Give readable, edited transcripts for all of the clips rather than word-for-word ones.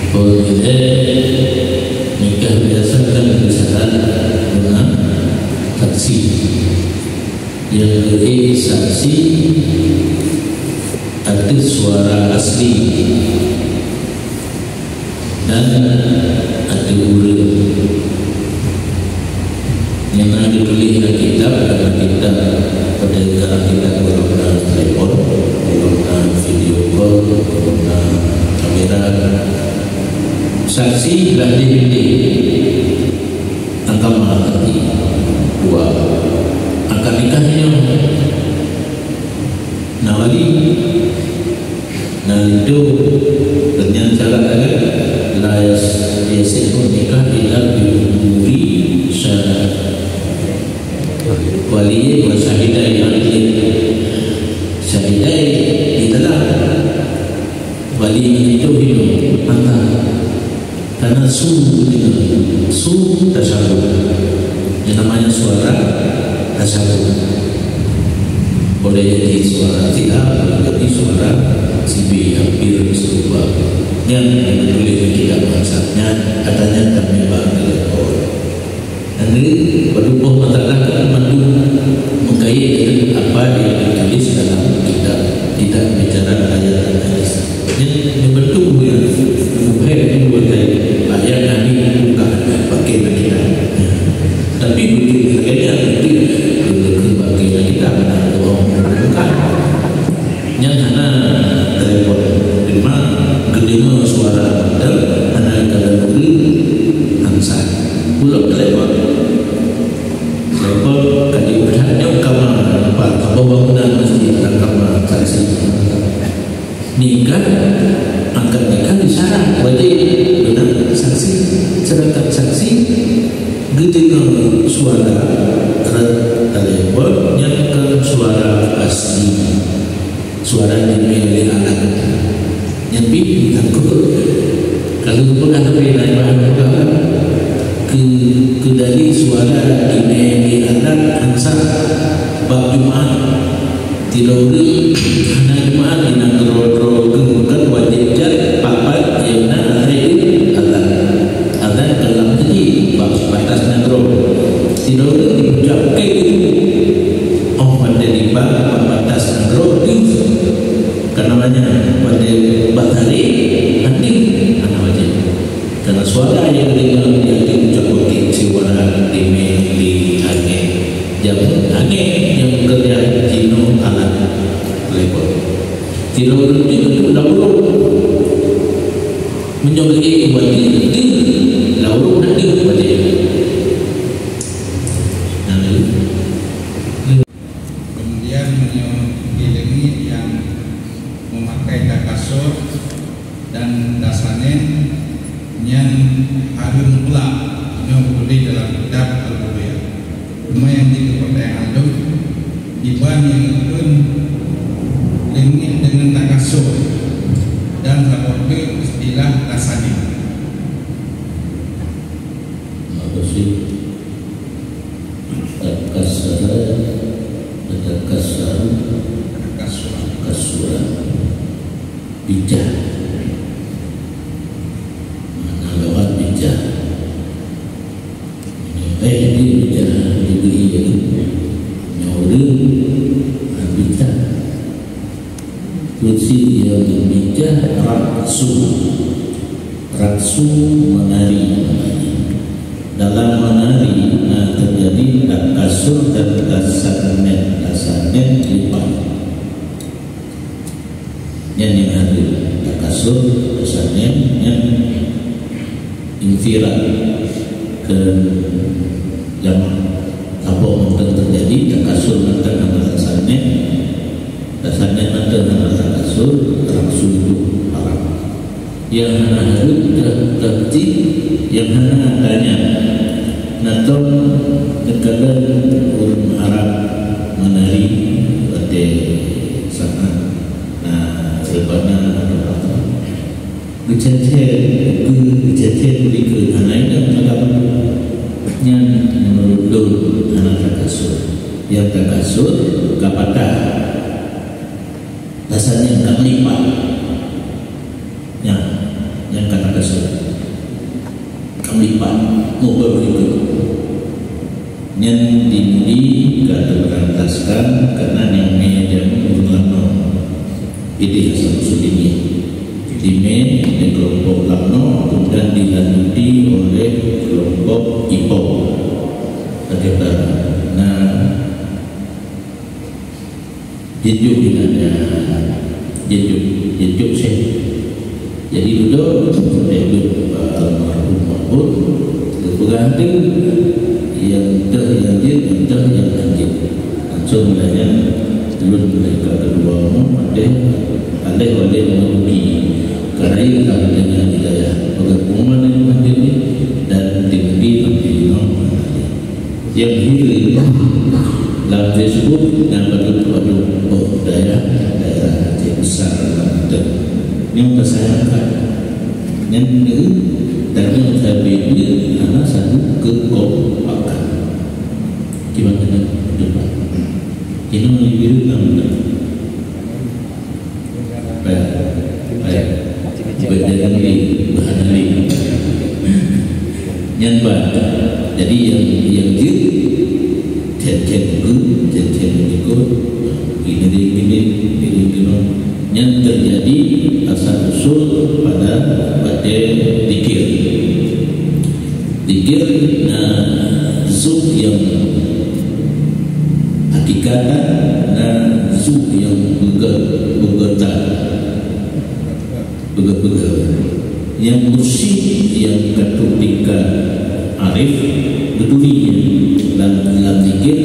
Kalau kita nikah biasa kan disyarat dengan saksi. Yang kedua saksi ada suara asli dan ada urut. Yang ada tulis dalam kitab adalah kitab pada sekarang kita menggunakan telepon, menggunakan video call, menggunakan kamera. Saksi telah dipilih angka mahati dua angka nikahnya nawali. Nah itu dengan cara layas biasa nikah tidak diumuri wali wa syahidai adil. Syahidai itulah wali itu hidup mata karena su tasyahud yang namanya suara tasyahud boleh jadi suara tidak, boleh jadi suara sibi hampir serupa yang ditulis tidak maksudnya katanya kami bakal nanti berhubung masyarakat mandu mengkait dengan apa yang ditulis dalam kitab, tidak bicara ayat dan hadis. Yang bentuk yang bukan itu berkait ayat kami bukan pakai kita. Tapi begitu kayaknya itu pakai kita ada orang bukan. Yang hana telepon lima kedengar suara dan hana kalau angsa pulau telepon kali berhadap kamar bangunan masjid dan kamar saksi nikah angkat nikah disyarat wajib dengan saksi. Sedangkan saksi kedengar suara telepon yang ke suara asli, suara dimiliki alat yang takut kalau bukan lebih lain bahan ke dari suara dimiliki alat angsa bab Jumaat tidur hana Jumaat ina kerol bukan wajib jar papat yang hari alat dalam jadi bab batas negro tidur diucap oh pada di bab batas negro namanya pada batari nanti anak wajib karena suara yang diucap pakai suara di angin jam angin yang bekerja jino alat telepon tidur itu lalu menjadi wajib lalu nanti wajib. Kemudian mengiringi yang memakai takasur dan dasanen yang harum pula yang boleh dalam kitab Al-Bukhari. Cuma yang di pertanyaan itu iban yang pun lengit dengan takasur dan seperti istilah dasanen. Apa sih kasura bijak mana lewat bijak ini bijak diberi jadi nyore bijak kursi yang bijak raksu menari dalam menari terjadi takasur dan dasanen lipat yang ada takasur dasanen yang infirat ke yang apa yang terjadi takasur nanti nama dasanen nanti nama takasur raksu itu haram yang harus terjadi yang tanya naton negara orang Arab menari pada sana sebana bercecet berikan anak itu yang menurut anak takasur yang takasur kapata dasarnya tak melipat yang kasut kami pak ngobrol itu yang dimudi kata berantaskan karena yang meja mengulang ini asal usul ini time di kelompok Lamno kemudian dilanjuti oleh kelompok Ipo Aceh. Nah jejuk dinanya jejuk saya jadi duduk almarhum Mahmud berganti yang terjadi yang lanjut langsung mulanya dulu mereka kedua ada oleh menguji karena ini adanya hidayah penggabungan yang mandiri dan tinggi yang hidup dalam Facebook yang berbentuk daerah Aceh besar yang kesayangkan yang ini dan yang saya beli anak satu kekompakan gimana depan ini lebih rendah baik beda lagi bahan lagi yang baik jadi yang jid cecen ikut ini yang terjadi asal usul pada dikir zuk yang hakikatan zuk yang begetar yang mursyid yang ketika arif betulinya dalam zikir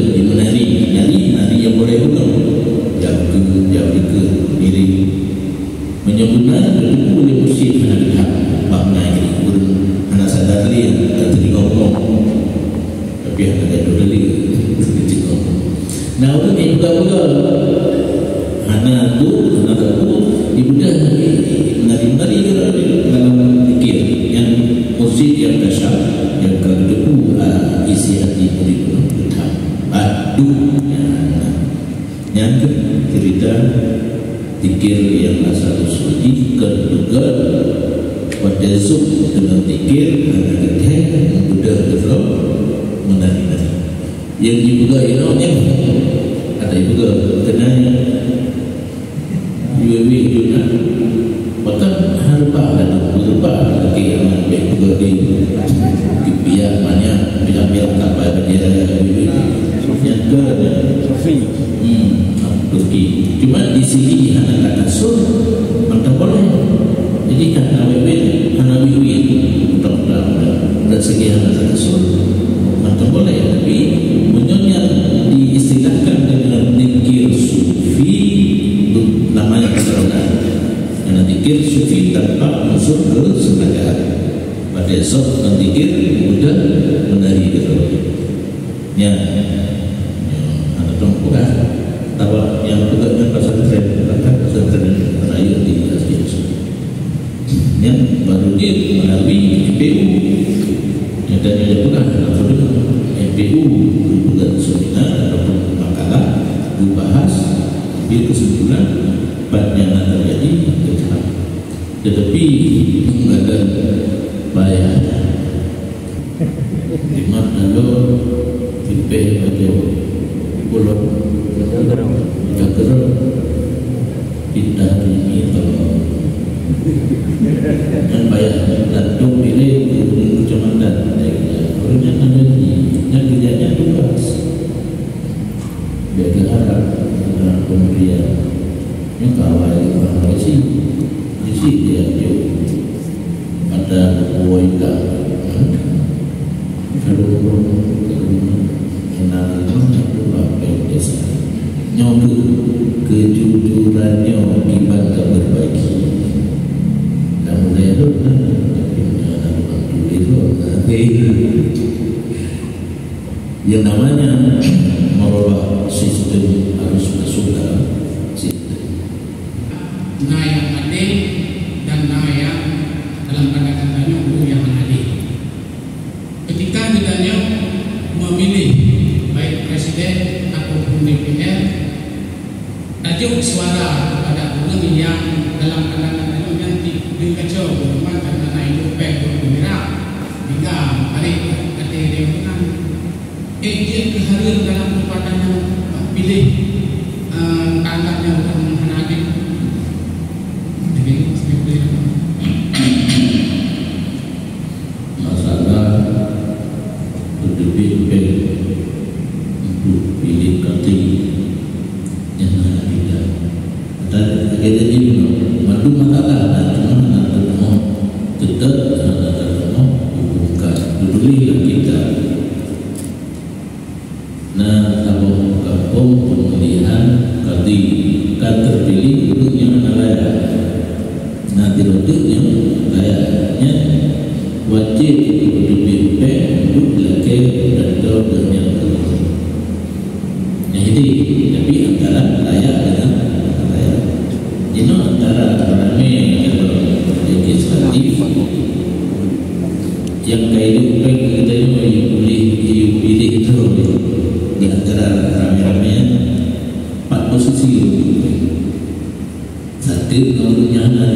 di menari yang boleh ulang jauh ke diri menyebutkan betul boleh mursyid menari hak makna ini urun anak sadar dia tak tadi ngomong tapi anak ada dulu nah urun yang buka anak tu ibudah menari dalam zikir yang mursyid yang kasyaf yang kedua isi hati murid aduh yang cerita zikir yang asal usul kedua pada zuk dengan zikir anak kecil mudah terus menari yang juga inoknya ada juga kenanya UAW juga bahkan harba lagi yang juga di pihak mana bila kapal bendera yang ke Turki cuma di sini anak kasur mantap boleh jadi kan AWB anak biwin dan segi anak kasur mantap boleh tapi menyonya diistilahkan dengan zikir sufi namanya keseronan karena zikir sufi tanpa unsur kesengajaan pada esok dan zikir mudah menari ya anak tumpukan tawa yang juga pesantren terakhir di Aceh yang baru dia melalui MPU yang tadi juga MPU bukan seminar ataupun makalah dibahas di kesimpulan banyak yang terjadi tetapi ada bayarnya di mana lo pimpin pada pulau Jakarta kita ini dan bayar dan tu pilih kecamatan orangnya ada yang kerjanya tugas biar harap dengan pemberian yang kawal isi dia ada waida kalau nyoba kejujurannya akibat tak berbagi dan mulai yang namanya merubah sistem harus masuk dalam sistem yang adil dan yang dalam kata-katanya yang adil. Ketika ditanya memilih baik presiden ataupun DPR, tajuk suara kepada orang yang dalam kata-katanya yang Jadi kacau, teman karena naik lupek bergerak, hingga hari kata dia menang. Dia keharian dalam kesempatannya pilih tangkapnya untuk menghadapi. Jadi seperti itu. Masalah berdebit untuk pilih kati yang ada. Dan akhirnya ini madu masalah dan tetap hubungkan pedulilah kita. Nah, kalau kampung pemilihan kadi kan terpilih duduknya nalaya. Nah, duduknya layaknya wajib duduk untuk laki dan dengan jadi tapi antara layak dengan layak. Ini antara ramai legislatif yang kehidupan kita ini pilih itu di antara ramai-ramai 4 posisi satu menurutnya ada